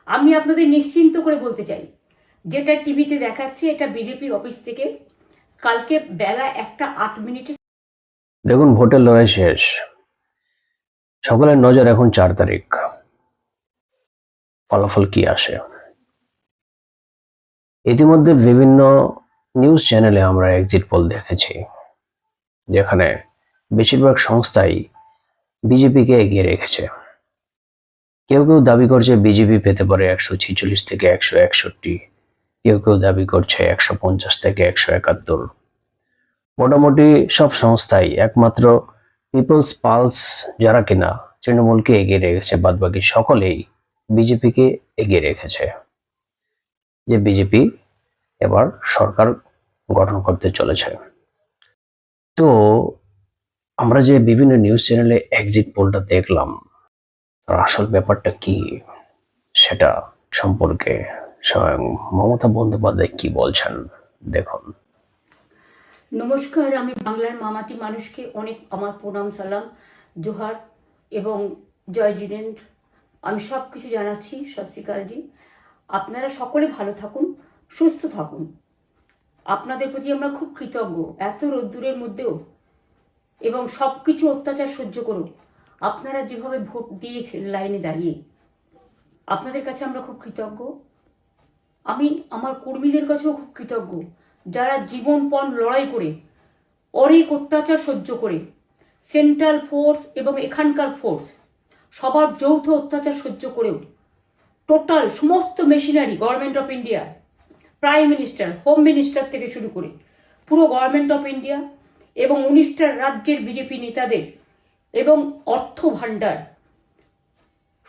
আমি আপনাদের নিশ্চিন্ত করে বলতে চাই, যেটা টিভিতে দেখাচ্ছে এটা বিজেপি অফিস থেকে কালকে বেলা 1:08। দেখুন, ভোটের লড়াই শেষ। সকলের নজর এখন 4 তারিখ, ফলাফল কি আসে। ইতিমধ্যে বিভিন্ন নিউজ চ্যানেলে আমরা এক্সিট পোল দেখেছি, যেখানে বেশিরভাগ সংস্থাই বিজেপিকে এগিয়ে রেখেছে। কেউ কেউ দাবি করছে বিজেপি পেতে পারে 146 থেকে 161, কেউ কেউ দাবি করছে 150 থেকে 171। মোটামুটি সব সংস্থাই, একমাত্র পিপলস পালস যারা কিনা তৃণমূলকে এগিয়ে রেখেছে, বাদবাকি সকলেই বিজেপিকে এগিয়ে রেখেছে যে বিজেপি এবার সরকার গঠন করতে চলেছে। তো আমরা যে বিভিন্ন নিউজ চ্যানেলে এক্সিট পোলটা দেখলাম, তার আসল ব্যাপারটা কি সেটা সম্পর্কে স্বয়ং মমতা বন্দ্যোপাধ্যায় কি বলছেন দেখুন। নমস্কার, আমি বাংলার মামাটি মানুষকে অনেক আমার প্রণাম, সালাম, জোহার এবং জয় জিনেন্দ্র। আমি সব কিছু জানাচ্ছি। সত শ্রী আকাল জি। আপনারা সকলে ভালো থাকুন, সুস্থ থাকুন। আপনাদের প্রতি আমরা খুব কৃতজ্ঞ। এত রোদ্দুরের মধ্যেও এবং সব কিছু অত্যাচার সহ্য করো আপনারা যেভাবে ভোট দিয়েছেন লাইনে দাঁড়িয়ে, আপনাদের কাছে আমরা খুব কৃতজ্ঞ। আমি আমার কর্মীদের কাছেও খুব কৃতজ্ঞ, যারা জীবনপণ লড়াই করে অনেক অত্যাচার সহ্য করে সেন্ট্রাল ফোর্স এবং এখানকার ফোর্স সবার যৌথ অত্যাচার সহ্য করেও টোটাল সমস্ত machinery government of India, prime minister, home minister থেকে শুরু করে পুরো গভর্নমেন্ট অফ ইন্ডিয়া এবং 19টা রাজ্যের বিজেপি নেতাদের এবং অর্থ ভাণ্ডার,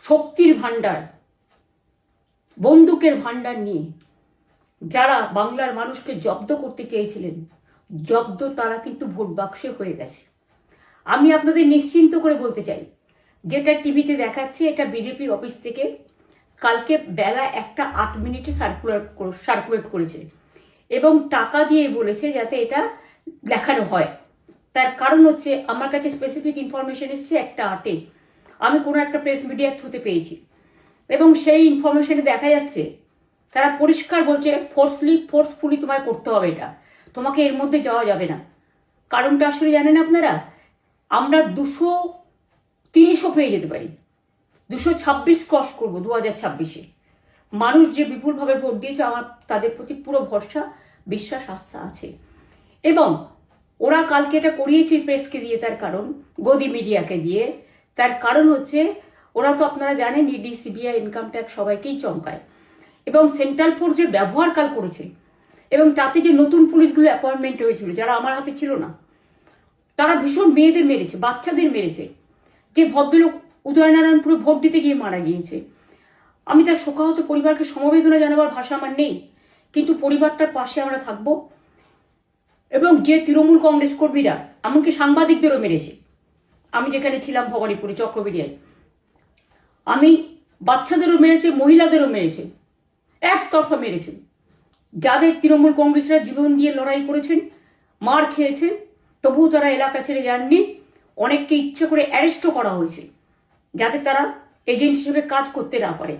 শক্তির ভাণ্ডার, বন্দুকের ভাণ্ডার নিয়ে যারা বাংলার মানুষকে জব্দ করতে চেয়েছিলেন, জব্দ তারা কিন্তু ভোট বাক্সে হয়ে গেছে। আমি আপনাদের নিশ্চিন্ত করে বলতে চাই, যেটা টিভিতে দেখাচ্ছে এটা বিজেপি অফিস থেকে কালকে বেলা 1:08 সার্কুলেট করেছে এবং টাকা দিয়ে বলেছে যাতে এটা দেখানো হয়। তার কারণ হচ্ছে, আমার কাছে স্পেসিফিক ইনফরমেশন এসছে 1:08 আমি কোনো একটা প্রেস মিডিয়ার থ্রুতে পেয়েছি এবং সেই ইনফরমেশনে দেখা যাচ্ছে তারা পরিষ্কার বলছে ফোর্সফুলি তোমায় করতে হবে, এটা তোমাকে এর মধ্যে যাওয়া যাবে না। কারণটা আসলে জানেন আপনারা, আমরা 230ও পেয়ে যেতে পারি, 226 ক্রস করবো 2026-এ। মানুষ যে বিপুলভাবে ভোট দিয়েছে, আমার তাদের প্রতি পুরো ভরসা, বিশ্বাস, আস্থা আছে। এবং ওরা কালকে এটা করিয়েছে প্রেসকে দিয়ে, তার কারণ গদি মিডিয়াকে দিয়ে। তার কারণ হচ্ছে, ওরা তো আপনারা জানেন ইডি, সিবিআই, ইনকাম ট্যাক্স সবাইকেই চমকায় এবং সেন্ট্রাল ফোর্স যে ব্যবহার কাল করেছে এবং তাতে যে নতুন পুলিশগুলো অ্যাপয়েন্টমেন্ট হয়েছিল, যারা আমার হাতে ছিল না, তারা ভীষণ মেয়েদের মেরেছে, বাচ্চাদের মেরেছে। যে ভদ্রলোক উদয়নারায়ণপুরে ভোট দিতে গিয়ে মারা গিয়েছে, আমি তার শোকাহত পরিবারকে সমবেদনা জানাবার ভাষা আমার নেই, কিন্তু পরিবারটার পাশে আমরা থাকবো। এবং যে তৃণমূল কংগ্রেস কর্মীরা এমনকি সাংবাদিকদেরও মেরেছে, আমি যেখানে ছিলাম ভবানীপুরে চক্রবেড়িয়ায়, আমি বাচ্চাদেরও মেরেছে, মহিলাদেরও মেরেছে, একতরফা মেরেছে। যাদের তৃণমূল কংগ্রেসরা জীবন দিয়ে লড়াই করেছেন, মার খেয়েছেন, তবুও তারা এলাকা ছেড়ে যাননি। অনেককে ইচ্ছে করে অ্যারেস্টও করা হয়েছে যাতে তারা এজেন্ট হিসেবে কাজ করতে না পারে।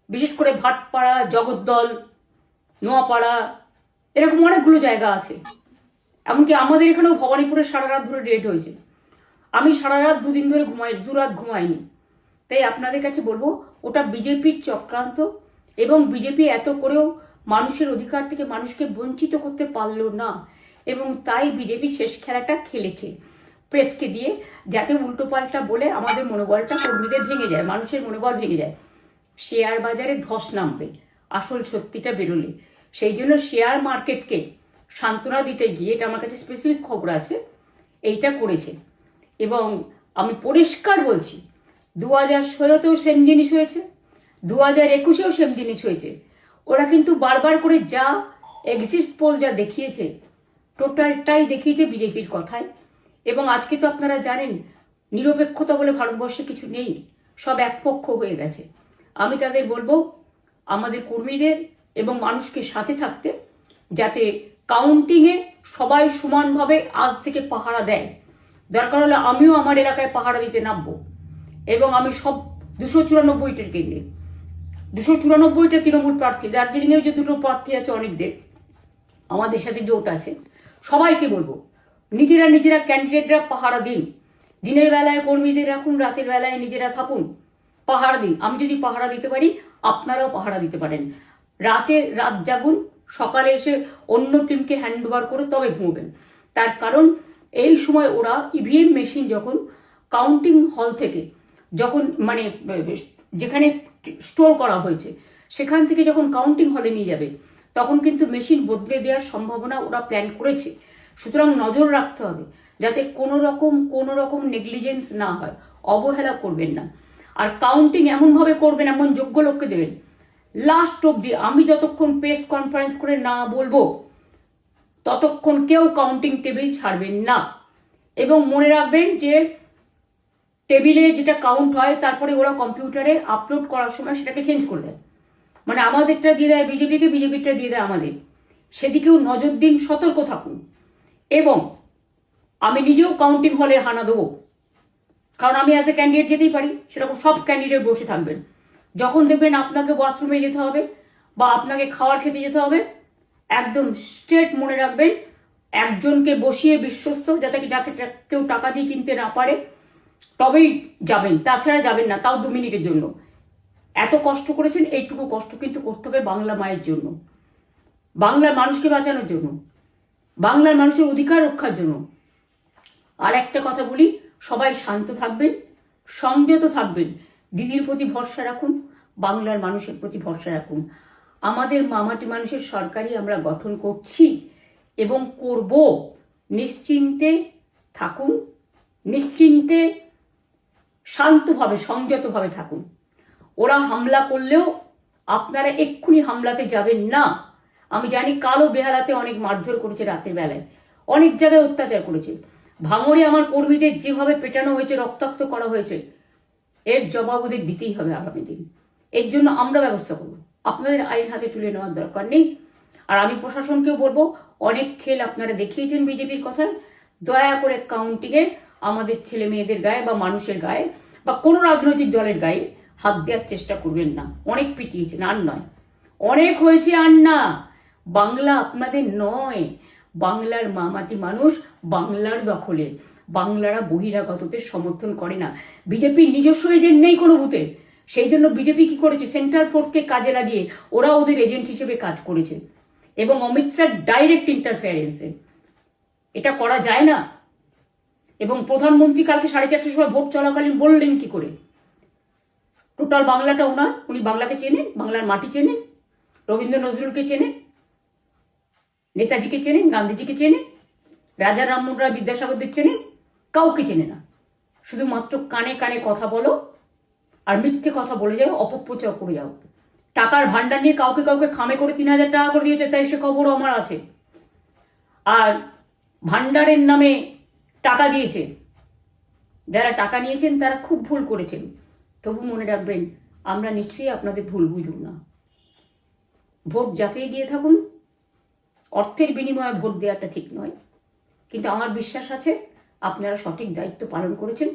বিশেষ করে ভাটপাড়া, জগদ্দল, নোয়াপাড়া, এরকম অনেকগুলো জায়গা আছে। এমনকি আমাদের এখানেও ভবানীপুরে সারা রাত ধরে রেড হয়েছে। আমি সারা রাত 2 দিন ধরে দুরাত ঘুমাইনি। তাই আপনাদের কাছে বলবো, ওটা বিজেপির চক্রান্ত এবং বিজেপি এত করেও মানুষের অধিকার থেকে মানুষকে বঞ্চিত করতে পারলো না এবং তাই বিজেপি শেষ খেলাটা খেলেছে প্রেসকে দিয়ে, যাতে উল্টোপাল্টা বলে আমাদের মনোবলটা কর্মীদের ভেঙে যায়, মানুষের মনোবল ভেঙে যায়। শেয়ার বাজারে ধস নামবে আসল সত্যিটা বেরোলে। সেই জন্য শেয়ার মার্কেটকে সান্ত্বনা দিতে গিয়ে, এটা আমার কাছে স্পেসিফিক খবর আছে, এইটা করেছে। এবং আমি পরিষ্কার বলছি, 2016তেও সেম জিনিস হয়েছে, 2021এও সেম জিনিস হয়েছে। ওরা কিন্তু বারবার করে যা এক্সিট পোল যা দেখিয়েছে, টোটালটাই দেখিয়েছে বিজেপির কথায়। এবং আজকে তো আপনারা জানেন, নিরপেক্ষতা বলে ভারতবর্ষে কিছু নেই, সব একপক্ষ হয়ে গেছে। আমি তাদের বলবো আমাদের কর্মীদের এবং মানুষকে সাথে থাকতে, যাতে কাউন্টিংয়ে সবাই সমানভাবে আজ থেকে পাহারা দেয়। দরকার হলে আমিও আমার এলাকায় পাহারা দিতে নামবো এবং আমি সব 294টির কেন্দ্রে 294টা তৃণমূল প্রার্থী, দার্জিলিংয়েও যে 2টো প্রার্থী আছে অনেকদের, আমাদের সাথে জোট আছে, সবাইকে বলবো নিজেরা ক্যান্ডিডেটরা পাহারা দিন। দিনের বেলায় কর্মীদের রাখুন, রাতের বেলায় নিজেরা থাকুন, পাহারা দিন। আমি যদি পাহারা দিতে পারি, আপনারাও পাহারা দিতে পারেন। রাত জাগুন, সকালে এসে অন্য টিমকে হ্যান্ড ওভার করে তবে ঘুমবেন। তার কারণ এই সময় ওরা ইভিএম মেশিন যখন কাউন্টিং হল থেকে, যখন মানে যেখানে স্টোর করা হয়েছে সেখান থেকে যখন কাউন্টিং হলে নিয়ে যাবে, তখন কিন্তু মেশিন বদলে দেওয়ার সম্ভাবনা ওরা প্ল্যান করেছে। সুতরাং নজর রাখতে হবে যাতে কোনো রকম নেগলিজেন্স না হয়, অবহেলা করবেন না। আর কাউন্টিং এমনভাবে করবেন, এমন যোগ্য লোককে দেবেন লাস্ট অব্দি। আমি যতক্ষণ প্রেস কনফারেন্স করে না বলবো ততক্ষণ কেউ কাউন্টিং টেবিল ছাড়বেন না। এবং মনে রাখবেন যে টেবিলে যেটা কাউন্ট হয় তারপরে ওরা কম্পিউটারে আপলোড করার সময় সেটাকে চেঞ্জ করে দেয়, মানে আমাদেরটা দিয়ে দেয় বিজেপিকে, বিজেপিটা দিয়ে দেয় আমাদের। সেদিকেও নজর দিন, সতর্ক থাকুন। এবং আমি নিজেও কাউন্টিং হলে হানা দেবো, কারণ আমি অ্যাজ এ ক্যান্ডিডেট যেতেই পারি, সেরকম সব ক্যান্ডিডেট বসে থাকবেন। যখন দেখবেন আপনাকে ওয়াশরুমে যেতে হবে বা আপনাকে খাবার খেতে যেতে হবে, একদম স্ট্রেট মনে রাখবেন একজনকে বসিয়ে বিশ্বস্ত, যাতে যাকে কেউ টাকা দিয়ে কিনতে না পারে, তবেই যাবেন, তাছাড়া যাবেন না, তাও 2 মিনিটের জন্য। এত কষ্ট করেছেন, এইটুকু কষ্ট কিন্তু করতে হবে বাংলা মায়ের জন্য, বাংলার মানুষকে বাঁচানোর জন্য, বাংলার মানুষের অধিকার রক্ষার জন্য। আর একটা কথা বলি, সবাই শান্ত থাকবেন, সংযত থাকবেন, দিদির প্রতি ভরসা রাখুন, বাংলার মানুষের প্রতি ভরসা রাখুন। আমাদের মামাটি মানুষের সরকারই আমরা গঠন করছি এবং করব। নিশ্চিন্তে থাকুন, নিশ্চিন্তে শান্তভাবে সংযতভাবে থাকুন। ওরা হামলা করলেও আপনারা এক্ষুনি হামলাতে যাবেন না। আমি জানি কালো বেহালাতে অনেক মারধর করেছে, রাতের বেলায় অনেক জায়গায় অত্যাচার করেছে। ভাঙড়ে আমার কর্মীদের যেভাবে পেটানো হয়েছে, রক্তাক্ত করা হয়েছে, এর জবাব ওদের দিতেই হবে আগামী দিন। এর জন্য আমরা ব্যবস্থা করব, আপনাদের আইন হাতে তুলে নেওয়ার দরকার নেই। আর আমি প্রশাসনকেও বলবো, অনেক খেল আপনারা দেখিয়েছেন বিজেপির কথায়, দয়া করে কাউন্টিংয়ে আমাদের ছেলে মেয়েদের গায়ে বা মানুষের গায়ে বা কোনো রাজনৈতিক দলের গায়ে হাত দেওয়ার চেষ্টা করবেন না। অনেক পিটিয়েছেন, আর নয়, অনেক হয়েছে, আর না। বাংলা আপনাদের নয়, বাংলার মামাটি মানুষ বাংলার দখলে। বাংলারা বহিরাগতদের সমর্থন করে না। বিজেপির নিজস্ব এজেন্ট নেই কোনো বুথে, সেই জন্য বিজেপি কি করেছে, সেন্ট্রাল ফোর্সকে কাজে লাগিয়ে ওরা ওদের এজেন্ট হিসেবে কাজ করেছে, এবং অমিত শাহ ডাইরেক্ট ইন্টারফেয়ারেন্সে। এটা করা যায় না। এবং প্রধানমন্ত্রী কালকে 4:30টার সময় ভোট চলাকালীন বললেন কি করে, টোটাল বাংলাটা ওনার, উনি বাংলাকে চেনেন, বাংলার মাটি চেনেন, রবীন্দ্র নজরুলকে চেনেন, নেতাজিকে চেনেন, গান্ধীজিকে চেনেন, রাজা রামমোহন রায়, বিদ্যাসাগরদের চেনেন, কাউকে চেনে না। শুধুমাত্র কানে কানে কথা বলো আর মিথ্যে কথা বলে যাও, অপপ্রচার করে যাও। টাকার ভান্ডার নিয়ে কাউকে খামে করে 3,000 টাকা করে দিয়েছে, তাই সে খবরও আমার আছে। আর ভান্ডারের নামে টাকা দিয়েছে, যারা টাকা নিয়েছেন তারা খুব ভুল করেছেন। তবু মনে রাখবেন, আমরা নিশ্চয়ই আপনাদের ভুল বুঝব না। ভোট যাকেই দিয়ে থাকুন, অর্থের বিনিময়ে ভোট দেওয়াটা ঠিক নয়, কিন্তু আমার বিশ্বাস আছে আপনারা সঠিক দায়িত্ব পালন করেছেন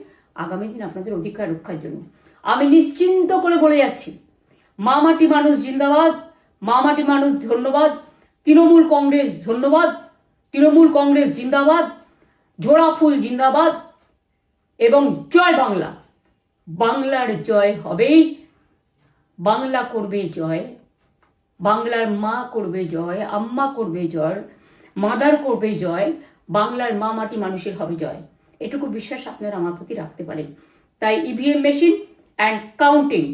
আগামী দিন আপনাদের অধিকার রক্ষার জন্য। আমি নিশ্চিন্ত করে বলে যাচ্ছি, মামাটি মানুষ জিন্দাবাদ, মামাটি মানুষ ধন্যবাদ, তৃণমূল কংগ্রেস ধন্যবাদ, তৃণমূল কংগ্রেস জিন্দাবাদ, ঝোড়া ফুল জিন্দাবাদ, এবং জয় বাংলা। বাংলার জয় হবেই, বাংলা করবে জয়, বাংলার মা করবে জয়, আম্মা করবে জয়, মাদার করবে জয়, বাংলার মা মাটি মানুষের হবে জয়। এটুকু বিশ্বাস আপনারা আমার প্রতি রাখতে পারেন। তাই ইভিএম মেশিন অ্যান্ড কাউন্টিং,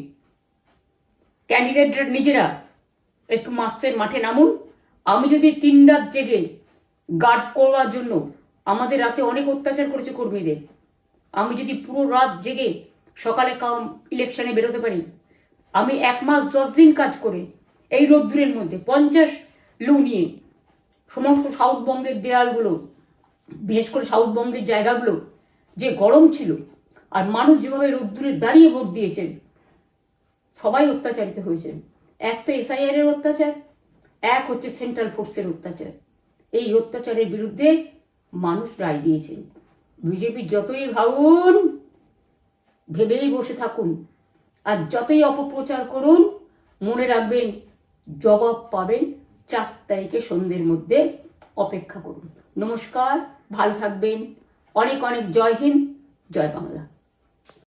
ক্যান্ডিডেটরা নিজেরা একটু মাঠে নামুন। আমি যদি 3 রাত জেগে গার্ড করার জন্য, আমাদের রাতে অনেক অত্যাচার করেছে কর্মীদের, আমি যদি পুরো রাত জেগে সকালে ইলেকশনে বেরোতে পারি, আমি 1 মাস 10 দিন কাজ করে এই রোদ্দুরের মধ্যে 50 লু নিয়ে সমস্ত সাউথবঙ্গের দেয়ালগুলো, বিশেষ করে সাউথবঙ্গের জায়গাগুলো যে গরম ছিল, আর মানুষ যেভাবে রোদ্দুরে দাঁড়িয়ে ভোট দিয়েছেন, সবাই অত্যাচারিত হয়েছেন। এক তো এসআইআর এর অত্যাচার, এক হচ্ছে সেন্ট্রাল ফোর্সের অত্যাচার। এই অত্যাচারের বিরুদ্ধে মানুষ রায় দিয়েছেন। বিজেপি যতই ভাবুন, ভেবেই বসে থাকুন, আর যতই অপপ্রচার করুন, মনে রাখবেন, জবাব পাবেন 4 তারিখে সন্ধ্যের মধ্যে। অপেক্ষা করুন। নমস্কার, ভালো থাকবেন। অনেক অনেক জয় হিন্দ, জয় বাংলা।